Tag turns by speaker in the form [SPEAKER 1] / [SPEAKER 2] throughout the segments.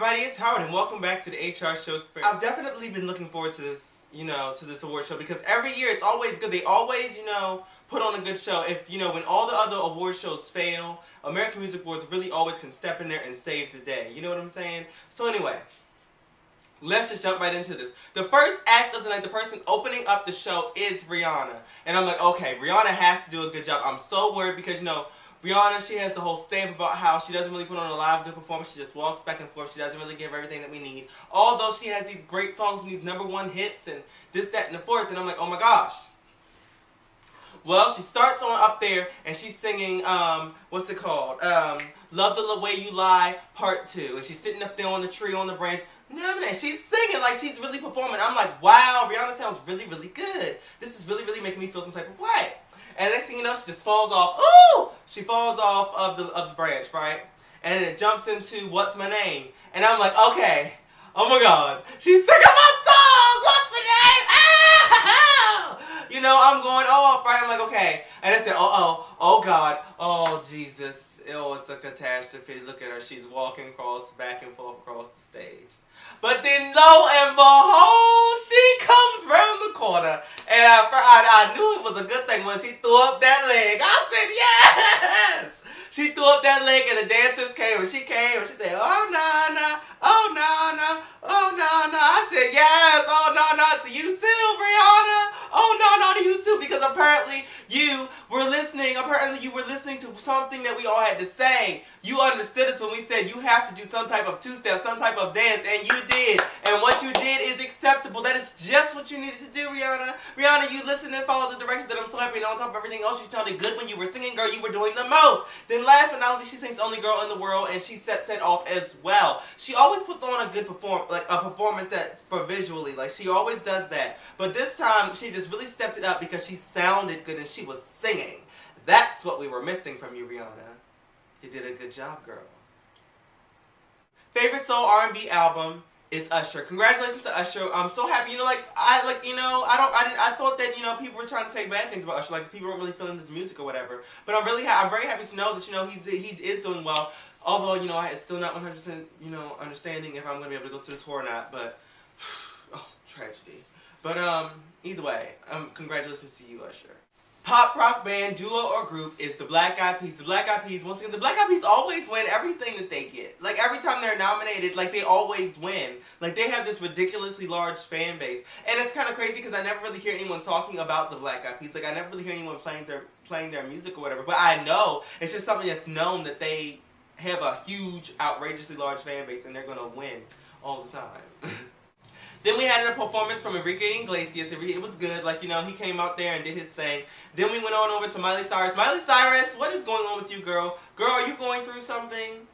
[SPEAKER 1] everybody, it's Howard and welcome back to the HR Show Experience. I've definitely been looking forward to this, to this award show because every year it's always good. They always, put on a good show. If, when all the other award shows fail, American Music Awards really always can step in there and save the day. You know what I'm saying? So anyway, let's just jump right into this. The first act of the night, the person opening up the show is Rihanna. And I'm like, okay, Rihanna has to do a good job. I'm so worried because, Rihanna, she has the whole stamp about how she doesn't really put on a live good performance. She just walks back and forth. She doesn't really give everything that we need. Although she has these great songs and these #1 hits and this, that, and the fourth. And I'm like, oh my gosh. Well, she starts on up there and she's singing, what's it called? Love the Way You Lie, Part 2. And she's sitting up there on the tree, on the branch. And she's singing like she's really performing. I'm like, wow, Rihanna sounds really, really good. This is really, really making me feel some type of way. And next thing you know, she just falls off. Ooh! She falls off of the branch, right? And then it jumps into What's My Name? And I'm like, okay. Oh my God. She's singing my song! What's my name? Ah! I'm going off, right? I'm like, okay. And I said, oh God. Oh, Jesus. Oh, it's a catastrophe. Look at her. She's walking back and forth across the stage. But then, lo and behold, she comes round the corner. And I knew it was a good thing when she threw up that leg. I said, yes! She threw up that leg and the dancers came and she said, oh, no. Oh, no. Oh, no. I said, yes. Oh, no, to you too, Rihanna. Oh, no, to you too. Because apparently you were listening to something that we all had to say. You understood us when we said you have to do some type of two-step, some type of dance, and you did. And what you did is acceptable. That is just what you needed to do, Rihanna. Rihanna, you listened and followed the directions that I'm so happy. And on top of everything else, you sounded good when you were singing, girl. You were doing the most. Then last but not least, she sings Only Girl in the World, and she sets it off as well. She always puts on a good performance for visually. Like, she always does that. But this time, she just really stepped it up because she sounded good and she was singing. That's what we were missing from you, Rihanna. You did a good job, girl. Favorite soul R&B album is Usher. Congratulations to Usher. I'm so happy. I thought that people were trying to say bad things about Usher, like people weren't really feeling his music or whatever. But I'm very happy to know that he is doing well. Although it's still not 100% understanding if I'm gonna be able to go to the tour or not. But oh, tragedy. But either way, congratulations to you, Usher. Pop rock band, duo, or group is the Black Eyed Peas. The Black Eyed Peas, once again, the Black Eyed Peas always win everything that they get. Like, every time they're nominated, like, they always win. Like, they have this ridiculously large fan base. And it's kind of crazy because I never really hear anyone talking about the Black Eyed Peas. Like, I never really hear anyone playing their music or whatever. But I know it's just something that's known that they have a huge, outrageously large fan base and they're going to win all the time. Then we had a performance from Enrique Iglesias. It was good. Like, he came out there and did his thing. Then we went on over to Miley Cyrus. Miley Cyrus, what is going on with you, girl? Girl, are you going through something?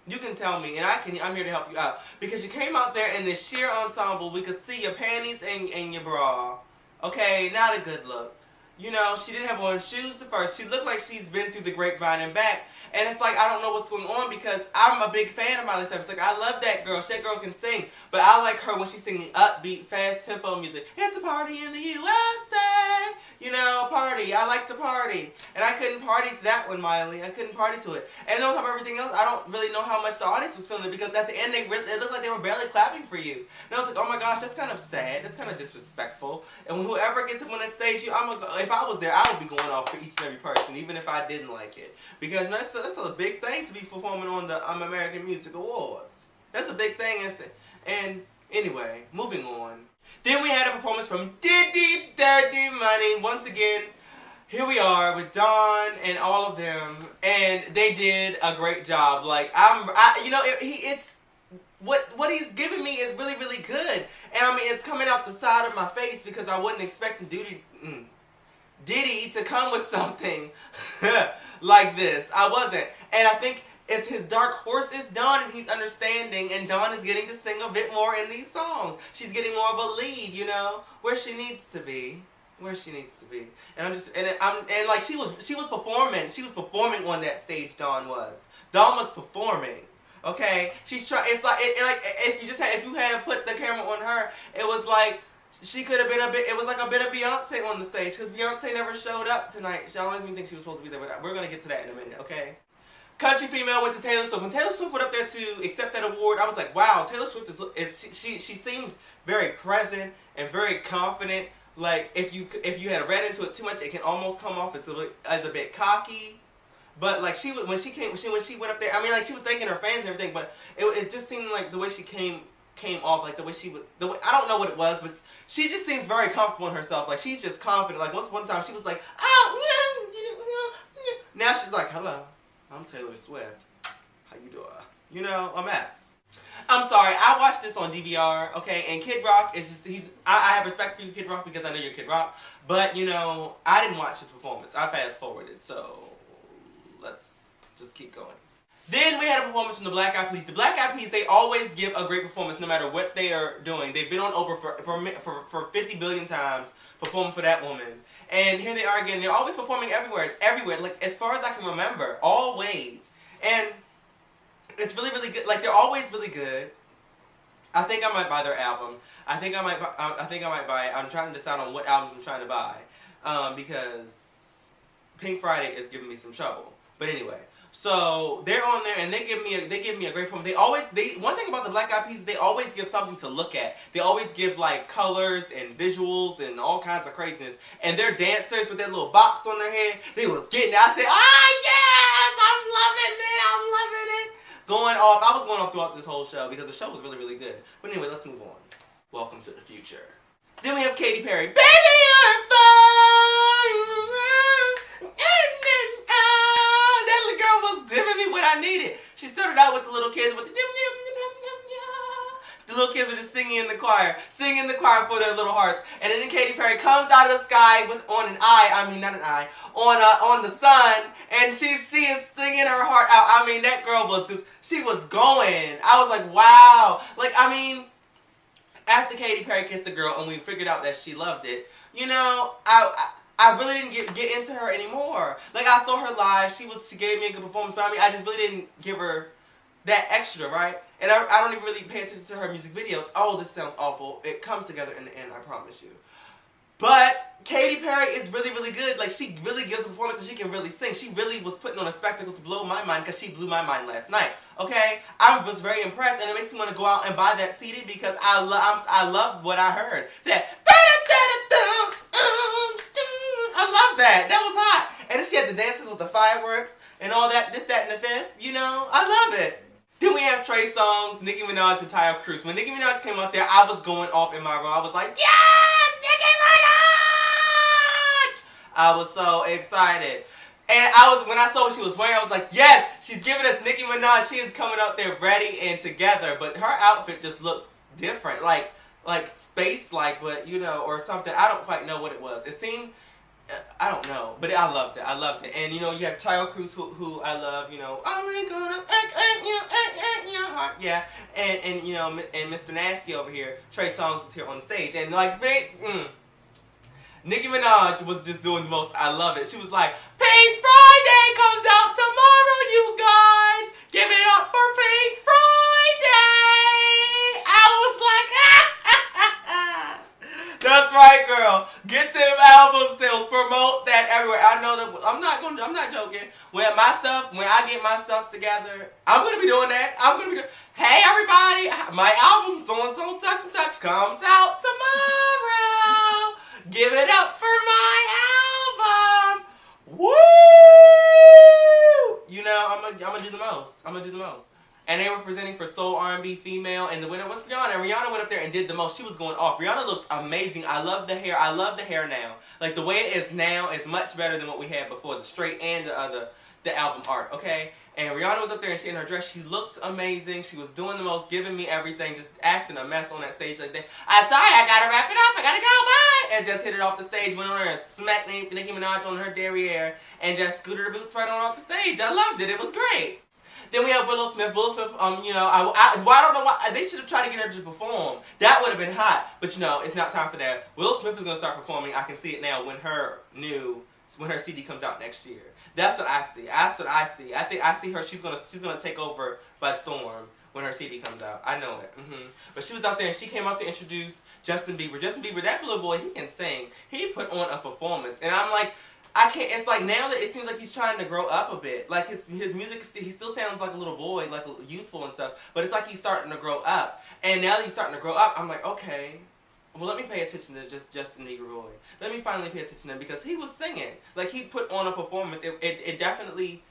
[SPEAKER 1] You can tell me, and I'm here to help you out. Because you came out there in this sheer ensemble. We could see your panties and your bra. Okay, not a good look. She didn't have on shoes at first. She looked like she's been through the grapevine and back. And it's like, I don't know what's going on because I'm a big fan of Miley Cyrus. Like, I love that girl. That girl can sing. But I like her when she's singing upbeat, fast tempo music. It's a party in the USA. Party. I like to party. And I couldn't party to that one, Miley. I couldn't party to it. And on top of everything else, I don't really know how much the audience was feeling it because at the end, it looked like they were barely clapping for you. And I was like, oh my gosh, that's kind of sad. That's kind of disrespectful. And whoever gets up on that stage, if I was there, I would be going off for each and every person, even if I didn't like it. Because that's a big thing to be performing on the American Music Awards. That's a big thing. And anyway, moving on. Then we had a performance from Diddy Dirty Money. Once again, here we are with Don and all of them, and they did a great job. Like, it's what he's giving me is really, really good. And it's coming out the side of my face because I wasn't expecting Diddy to come with something like this. I wasn't. And I think it's his dark horse is Dawn, and he's understanding, and Dawn is getting to sing a bit more in these songs. She's getting more of a lead, where she needs to be. Where she needs to be. And like she was performing. She was performing on that stage, Dawn was. Dawn was performing. Okay? She's trying. It's like if you had to put the camera on her, it was like she could have been it was like a bit of Beyonce on the stage, because Beyonce never showed up tonight. I don't even think she was supposed to be there, but we're going to get to that in a minute, okay? country female went to Taylor Swift. When Taylor Swift went up there to accept that award, I was like, wow, Taylor Swift she seemed very present and very confident. Like if you had read into it too much, it can almost come off as a bit cocky. But like when she went up there, I mean, like she was thanking her fans and everything, but it just seemed like the way she came off, like the way I don't know what it was, but she just seems very comfortable in herself. Like she's just confident. Like one time she was like, oh yeah. Now she's like, hello, I'm Taylor Swift. How you doing? You know, a mess. I'm sorry, I watched this on DVR, okay, and Kid Rock is just, I have respect for you, Kid Rock, because I know you're Kid Rock, but, you know, I didn't watch his performance. I fast-forwarded, so let's just keep going. Then we had a performance from the Black Eyed Peas. The Black Eyed Peas, they always give a great performance no matter what they are doing. They've been on Oprah for 50 billion times performing for that woman. And here they are again. They're always performing everywhere, like, as far as I can remember, always. And it's really, really good. Like, they're always really good. I think I might buy their album. I think I might buy. I'm trying to decide on what albums I'm trying to buy, because Pink Friday is giving me some trouble. But anyway, so they're on there and they give me a great performance. One thing about the Black Eyed Peas, they always give something to look at. They always give like colors and visuals and all kinds of craziness. And their dancers with their little box on their head, they was getting it. I said, yes, I'm loving it. Going off. I was going off throughout this whole show because the show was really, really good. But anyway, let's move on. Welcome to the future. Then we have Katy Perry. Baby, you're fine. That little girl was giving me what I needed. She started out with the little kids with the little kids were just singing in the choir for their little hearts. And then Katy Perry comes out of the sky on the sun, and she is singing her heart out. I mean, that girl she was going. I was like, wow. Like, I mean, after Katy Perry kissed the girl and we figured out that she loved it, you know, I really didn't get into her anymore. Like, I saw her live. She gave me a good performance, but I mean, I just really didn't give her that extra, right? And I don't even really pay attention to her music videos. Oh, this sounds awful. It comes together in the end, I promise you. But Katy Perry is really, really good. Like, she really gives a performance and she can really sing. She really was putting on a spectacle to blow my mind because she blew my mind last night. Okay? I was very impressed, and it makes me want to go out and buy that CD because I love what I heard. I love that. That was hot. And then she had the dances with the fireworks and all that, this, that, and the fifth. You know, I love it. Then we have Trey Songz, Nicki Minaj, and Tyler Cruz. When Nicki Minaj came out there, I was going off in my room. I was like, yes, Nicki Minaj! I was so excited. And when I saw what she was wearing, I was like, yes, she's giving us Nicki Minaj. She is coming out there ready and together. But her outfit just looks different. Like space-like, but, you know, or something. I don't quite know what it was. It seemed, I don't know, but I loved it. And, you know, you have Tyler Cruz, who I love, you know, I'm gonna your heart, yeah. And you know, and Mr. Nasty over here, Trey Songz is here on the stage. And, like, Nicki Minaj was just doing the most. I love it. She was like, Pink Friday comes out tomorrow, you guys. Give it up for Pink Friday. I was like, that's right, girl. Get them album sales. Promote that everywhere. I know that I'm not joking. When I get my stuff together, I'm gonna be doing that. Hey everybody, my album so and so such and such comes out tomorrow. Give it up for my album. Woo! You know, I'm gonna do the most. And they were presenting for Soul R&B Female, and the winner was Rihanna. And Rihanna went up there and did the most. She was going off. Rihanna looked amazing. I love the hair. I love the hair now. Like, the way it is now is much better than what we had before, the straight and the album art, okay? And Rihanna was up there, and she in her dress. She looked amazing. She was doing the most, giving me everything, just acting a mess on that stage like that. I'm sorry, I gotta wrap it up. I gotta go, bye! And just hit it off the stage, went on there and smacked Nicki Minaj on her derriere, and just scooted her boots right on off the stage. I loved it. It was great. Then we have Willow Smith. You know, I don't know why they should have tried to get her to perform. That would have been hot, but you know, it's not time for that. Willow Smith is gonna start performing. I can see it now when her CD comes out next year. That's what I see. I think I see her. She's gonna take over by storm when her CD comes out. I know it. But she was out there and she came out to introduce Justin Bieber. Justin Bieber, that little boy, he can sing. He put on a performance, and I'm like, I can't. It's like now that it seems like he's trying to grow up a bit. Like his music, he still sounds like a little boy, like youthful and stuff. But it's like he's starting to grow up. And now that he's starting to grow up, I'm like, okay, well, let me pay attention to just Justin Bieber. Let me finally pay attention to him because he was singing. Like he put on a performance. It definitely.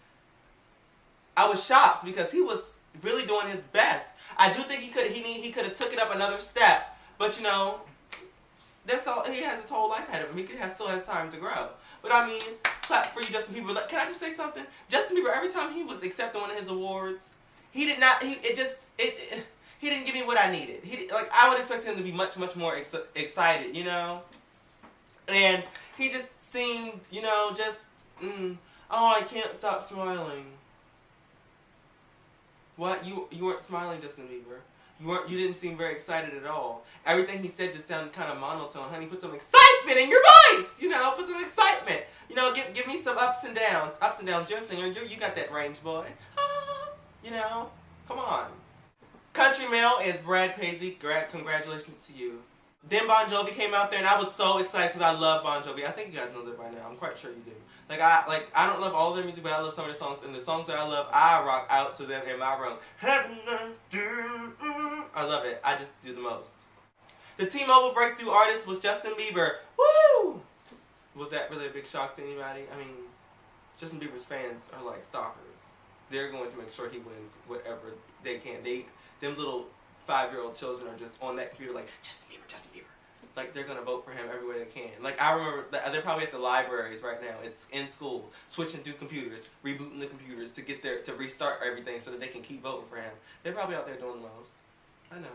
[SPEAKER 1] I was shocked because he was really doing his best. I do think he could have took it up another step. But you know, he has his whole life ahead of him. He still has time to grow. But I mean, clap for you, Justin Bieber. Like, can I just say something? Justin Bieber, every time he was accepting one of his awards, he did not. He didn't give me what I needed. Like I would expect him to be much more excited, you know. And he just seemed, you know, just oh, I can't stop smiling. What? You weren't smiling, Justin Bieber. You didn't seem very excited at all. Everything he said just sounded kind of monotone. Honey, put some excitement in your voice. You know, put some excitement. You know, give me some ups and downs. Ups and downs. You're a singer. You got that range, boy. Ah, you know, come on. Country Male is Brad Paisley. Congratulations to you. Then Bon Jovi came out there, and I was so excited because I love Bon Jovi. I think you guys know that by now. I'm quite sure you do. I don't love all of their music, but I love some of their songs. And the songs that I love, I rock out to them in my room. I love it. I just do the most. The T-Mobile breakthrough artist was Justin Bieber. Woo! Was that really a big shock to anybody? I mean, Justin Bieber's fans are like stalkers. They're going to make sure he wins whatever they can. Them little 5-year-old children are just on that computer like, Justin Bieber, Justin Bieber. Like, they're going to vote for him everywhere they can. Like, I remember, they're probably at the libraries right now. It's in school, switching through computers, rebooting the computers to restart everything so that they can keep voting for him. They're probably out there doing the most. I know.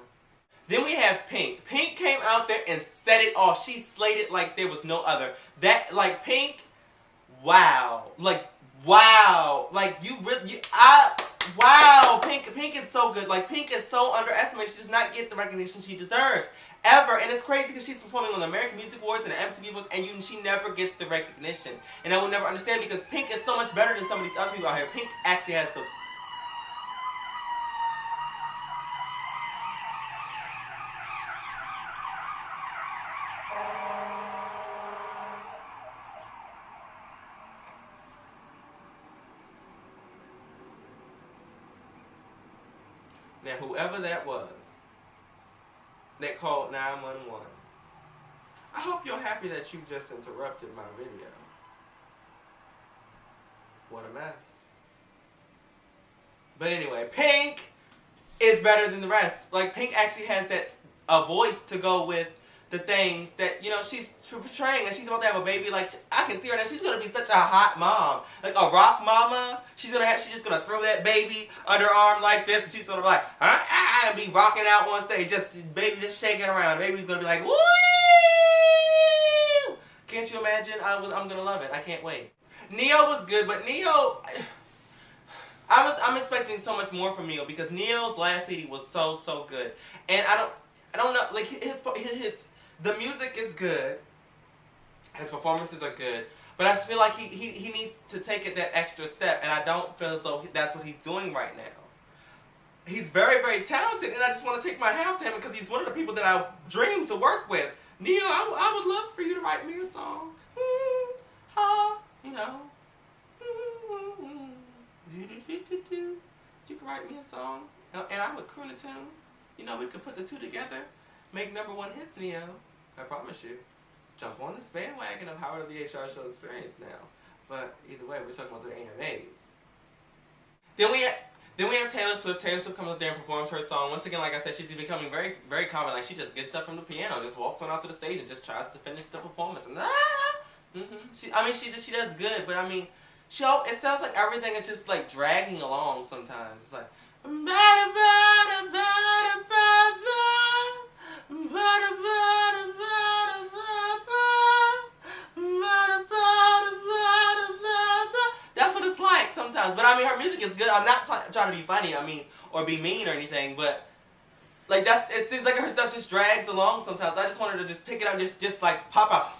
[SPEAKER 1] Then we have Pink. Pink came out there and set it off. She slayed it like there was no other. Pink, wow. Wow. Wow. Pink is so good. Like, Pink is so underestimated. She does not get the recognition she deserves. Ever. And it's crazy because she's performing on the American Music Awards and the MTV Awards, and she never gets the recognition. And I will never understand because Pink is so much better than some of these other people out here. Pink actually has the... Now, whoever that was that called 911, I hope you're happy that you just interrupted my video. What a mess. But anyway, Pink is better than the rest. Like, Pink actually has a voice to go with the things that, you know, she's portraying, and she's about to have a baby. Like, I can see her now. She's gonna be such a hot mom, like a rock mama. She's just gonna throw that baby under her arm like this, and she's gonna be like, and be rocking out on stage, baby just shaking around. The baby's gonna be like, woo! Can't you imagine? I'm gonna love it. I can't wait. Neo was good, but Neo, I'm expecting so much more from Neo because Neo's last CD was so good, and I don't know, like the music is good, his performances are good, but I just feel like he needs to take it that extra step, and I don't feel as though that's what he's doing right now. He's very talented, and I just want to take my hat off to him because he's one of the people that I dream to work with. Neo, I would love for you to write me a song. You know. You could write me a song, and I would croon a tune. You know, we could put the two together, make #1 hits, Neo. I promise you. Jump on this bandwagon of Howard of the HR Show experience now. But either way, we're talking about the AMAs. Then we have Taylor Swift. Taylor Swift comes up there and performs her song. Once again, like I said, she's becoming very confident. Like, she just gets up from the piano, just walks on out to the stage and just tries to finish the performance. And she does good, but I mean, it sounds like everything is just like dragging along sometimes. It's like that's what it's like sometimes. But I mean, her music is good. I'm not trying to be funny, or be mean or anything, but like it seems like her stuff just drags along sometimes. I just want her to just pick it up, just like pop out,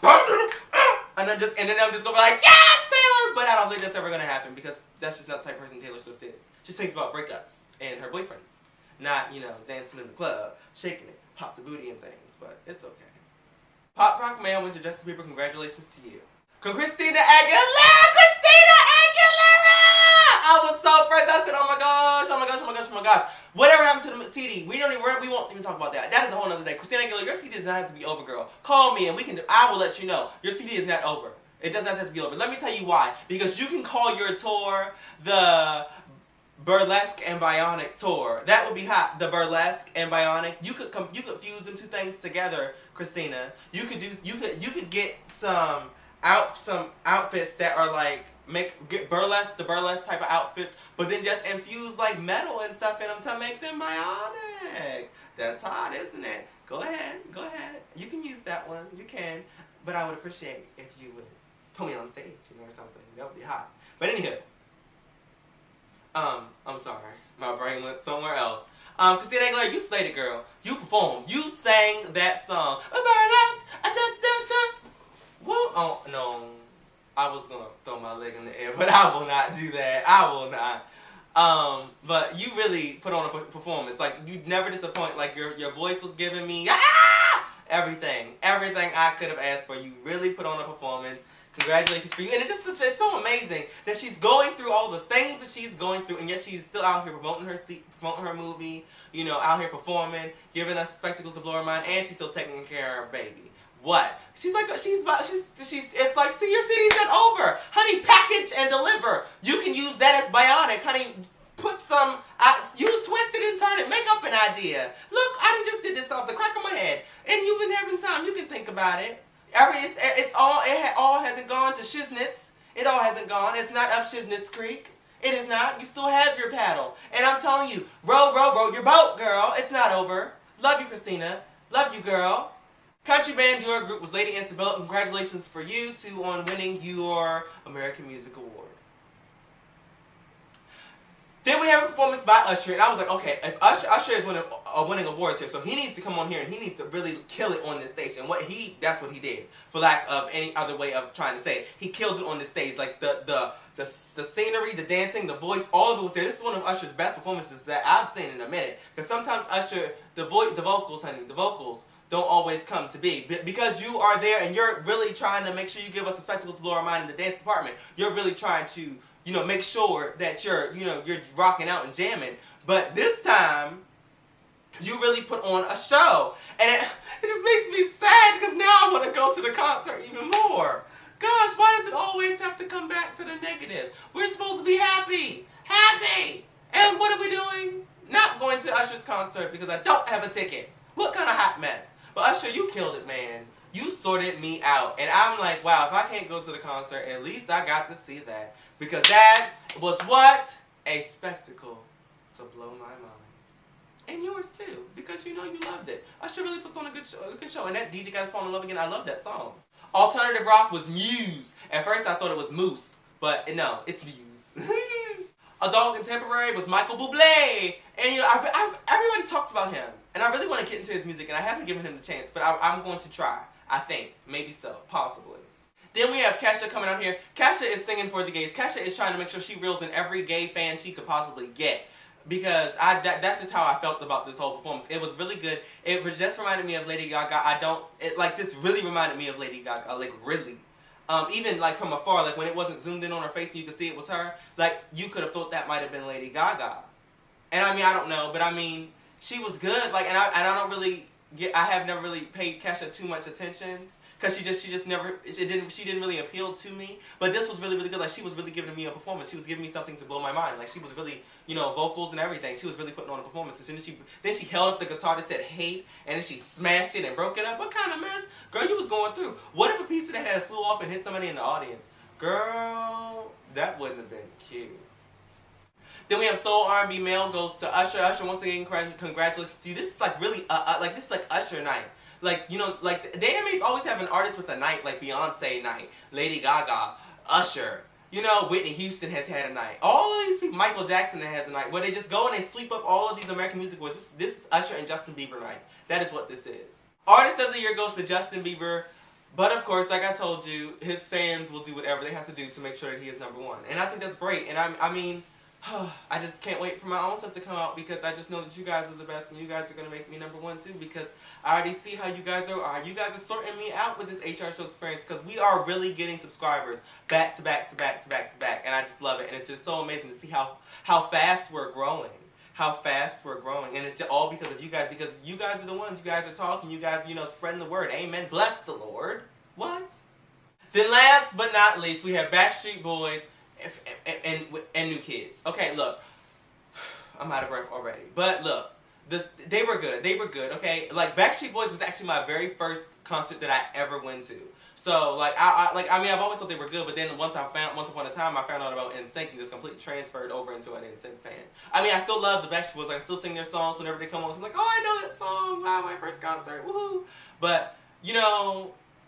[SPEAKER 1] and then I'm just gonna be like, yes, Taylor. But I don't think that's ever gonna happen because that's just not the type of person Taylor Swift is. She sings about breakups and her boyfriends, not, you know, dancing in the club, shaking it, pop the booty and things. But it's okay. Pop Rock Man went to Justin Bieber. Congratulations to you. Christina Aguilera! Christina Aguilera! I was so impressed. I said, oh my gosh, oh my gosh, oh my gosh, oh my gosh. Whatever happened to the CD? We won't even talk about that. That is a whole other day. Christina Aguilera, your CD does not have to be over, girl. Call me and I will let you know. Your CD is not over. It does not have to be over. Let me tell you why. Because you can call your tour the Burlesque and Bionic tour. That would be hot. The Burlesque and Bionic. You could fuse them two things together, Christina. You could get some outfits that are like get the burlesque type of outfits, but then just infuse like metal and stuff in them to make them bionic. That's hot, isn't it? Go ahead. You can use that one. You can, but I would appreciate if you would put me on stage, or something. That would be hot. But anywho, I'm sorry, my brain went somewhere else. Christina Aguilera, you slayed it, girl. You performed. You sang that song. Whoa! Oh no, I was gonna throw my leg in the air, but I will not do that. I will not. But you really put on a performance. Like you never disappoint. Like your voice was giving me everything I could have asked for. You really put on a performance. Congratulations for you. And it's so amazing that she's going through all the things that she's going through, and yet she's still out here promoting her movie, out here performing, giving us spectacles to blow her mind, and she's still taking care of her baby. What? It's like, see, your city's not over. Honey, package and deliver. You can use that as bionic. Honey, put some, you twist it and turn it. Make up an idea. Look, I just did this off the crack of my head. And you've been having time. You can think about it. It all hasn't gone to Shiznitz. It all hasn't gone. It's not up Shiznitz Creek. It is not. You still have your paddle. And I'm telling you, row your boat, girl. It's not over. Love you, Christina. Love you, girl. Country band duo group was Lady Antebellum. Congratulations for you two on winning your American Music Award. Then we have a performance by Usher, and I was like, okay, if Usher is winning awards here, so he needs to come on here and he needs to really kill it on this stage. And that's what he did, for lack of any other way of trying to say it. He killed it on this stage, like the scenery, the dancing, the voice, all of it was there. This is one of Usher's best performances that I've seen in a minute. Because sometimes Usher, the vocals don't always come to be. Because you are there and you're really trying to make sure you give us a spectacle to blow our mind in the dance department. You're really trying to, make sure that you're rocking out and jamming. But this time, you really put on a show. And it just makes me sad because now I want to go to the concert even more. Gosh, why does it always have to come back to the negative? We're supposed to be happy. Happy! And what are we doing? Not going to Usher's concert because I don't have a ticket. What kind of hot mess? But Usher, you killed it, man. You sorted me out. And I'm like, wow, if I can't go to the concert, at least I got to see that. Because that was what? A spectacle to blow my mind. And yours too, because you loved it. Usher really puts on a good show. And that DJ Got Us Fall in Love Again, I love that song. Alternative rock was Muse. At first I thought it was Moose, but no, it's Muse. Adult contemporary was Michael Bublé. And everybody talks about him. And I really want to get into his music, and I haven't given him the chance, but I'm going to try. I think. Maybe so. Possibly. Then we have Kesha coming out here. Kesha is singing for the gays. Kesha is trying to make sure she reels in every gay fan she could possibly get. Because that's just how I felt about this whole performance. It was really good. It just reminded me of Lady Gaga. This really reminded me of Lady Gaga. Like, really. Even, like, from afar, like, when it wasn't zoomed in on her face and you could see it was her, like, you could have thought that might have been Lady Gaga. And, I mean, I don't know, but, I mean, she was good. Like, and I don't really I have never really paid Kesha too much attention. Because she didn't really appeal to me. But this was really, really good. Like, she was really giving me a performance. She was giving me something to blow my mind. Like, she was really, vocals and everything. She was really putting on a performance. And then she held up the guitar that said hate, and then she smashed it and broke it up. What kind of mess? Girl, you was going through. What if a piece of that had flew off and hit somebody in the audience? Girl, that wouldn't have been cute. Then we have Soul R&B Male goes to Usher. Usher, once again, congratulations to you. This is like really, this is like Usher night. Like, like, the AMAs always have an artist with a night, like Beyonce night, Lady Gaga, Usher. Whitney Houston has had a night. All of these people, Michael Jackson has a night, where they just go and they sweep up all of these American music awards. This is Usher and Justin Bieber night. That is what this is. Artist of the Year goes to Justin Bieber. But, of course, like I told you, his fans will do whatever they have to do to make sure that he is #1. And I think that's great. And I mean, I just can't wait for my own stuff to come out because I just know that you guys are the best and you guys are going to make me #1 too because I already see how you guys are. You guys are sorting me out with this HR show experience because we are really getting subscribers back to back to back to back to back, and I just love it. And it's just so amazing to see how fast we're growing. How fast we're growing, and it's just all because of you guys, because you guys are the ones, you guys are talking, you guys, spreading the word. Amen. Bless the Lord. What? Then last but not least, we have Backstreet Boys and New Kids. Okay, look, I'm out of breath already, but look, they were good. They were good. Okay, like Backstreet Boys was actually my very first concert that I ever went to. So like I mean I've always thought they were good, but then once upon a time I found out about NSYNC and just completely transferred over into an NSYNC fan. I mean I still love the Backstreet Boys. Like, I still sing their songs whenever they come on. Cause like, oh, I know that song. Wow, my first concert. Woohoo! But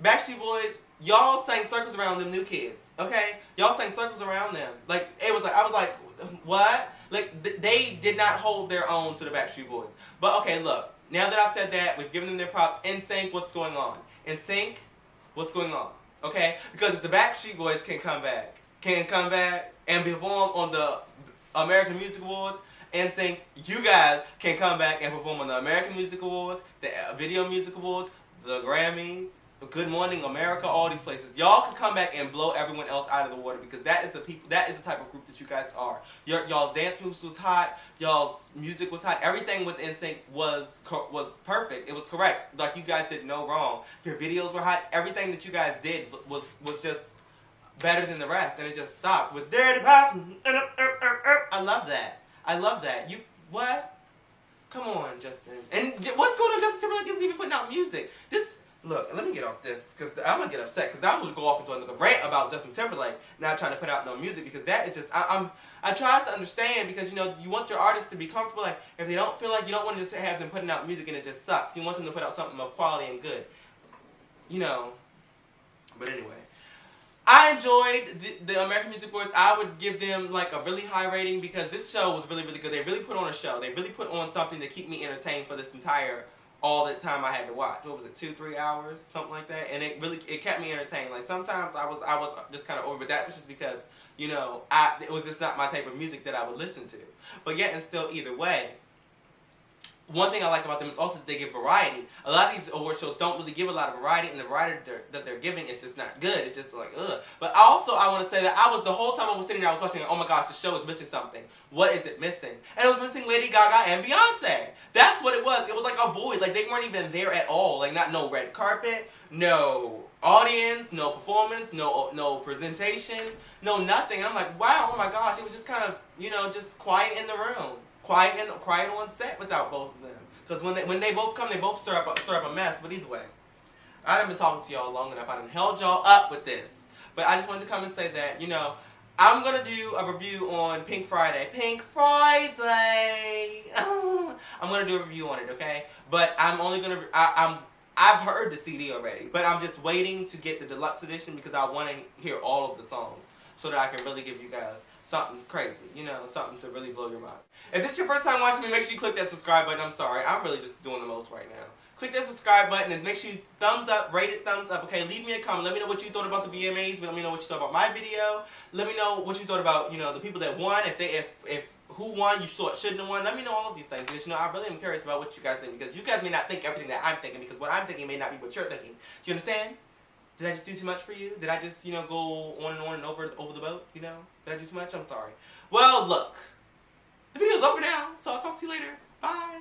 [SPEAKER 1] Backstreet Boys, y'all sang circles around them New Kids. Okay, y'all sang circles around them. Like it was like I was like, what? Like they did not hold their own to the Backstreet Boys. But okay, look. Now that I've said that, we've given them their props. NSYNC, what's going on? NSYNC. What's going on? Okay? Because if the Backstreet Boys can come back and perform on the American Music Awards, NSYNC, you guys can come back and perform on the American Music Awards, the Video Music Awards, the Grammys, Good Morning America, all these places. Y'all can come back and blow everyone else out of the water because that is the type of group that you guys are. Y'all dance moves was hot. Y'all's music was hot. Everything with NSYNC was perfect. It was correct. Like, you guys did no wrong. Your videos were hot. Everything that you guys did was just better than the rest, and it just stopped with Dirty Pop. I love that. I love that. What? Come on, Justin. And what's going on? Justin Timberlake isn't even putting out music. Look, let me get off this, because I'm going to get upset, because I will go off into another rant about Justin Timberlake not trying to put out no music, because that is just, I try to understand, because, you want your artists to be comfortable, like, if they don't feel like, you don't want to just have them putting out music and it just sucks. You want them to put out something of quality and good. But anyway. I enjoyed the American Music Awards. I would give them like a really high rating because this show was really, really good. They really put on a show. They really put on something to keep me entertained for this all the time I had to watch. What was it, 2-3 hours, something like that? And it kept me entertained. Like, sometimes I was just kind of over, but that was just because it was just not my type of music that I would listen to. But yet and still, either way, one thing I like about them is also that they give variety. A lot of these award shows don't really give a lot of variety, and the variety that they're giving is just not good. It's just like, ugh. But also, I want to say that the whole time I was sitting there, I was watching, oh my gosh, the show is missing something. What is it missing? And it was missing Lady Gaga and Beyonce. That's what it was. It was like a void. Like, they weren't even there at all. Like, no red carpet, no audience, no performance, no presentation, no nothing. And I'm like, wow, oh my gosh, it was just kind of, just quiet in the room. Quiet on set without both of them. Because when they both come, they both stir up a mess. But either way, I haven't been talking to y'all long enough. I done held y'all up with this. But I just wanted to come and say that, I'm going to do a review on Pink Friday. Pink Friday! I'm going to do a review on it, okay? But I'm only going to... I've heard the CD already. But I'm just waiting to get the deluxe edition because I want to hear all of the songs. So that I can really give you guys something crazy, something to really blow your mind. If this is your first time watching me, make sure you click that subscribe button. I'm sorry, I'm really just doing the most right now. Click that subscribe button and make sure you thumbs up, rate it thumbs up, okay? Leave me a comment. Let me know what you thought about the VMAs. Let me know what you thought about my video. Let me know what you thought about, the people that won. If who won, you thought shouldn't have won. Let me know all of these things because, I really am curious about what you guys think because you guys may not think everything that I'm thinking because what I'm thinking may not be what you're thinking. Do you understand? Did I just do too much for you? Did I just, go on and over the boat, Did I do too much? I'm sorry. Well, look. The video's over now, so I'll talk to you later. Bye.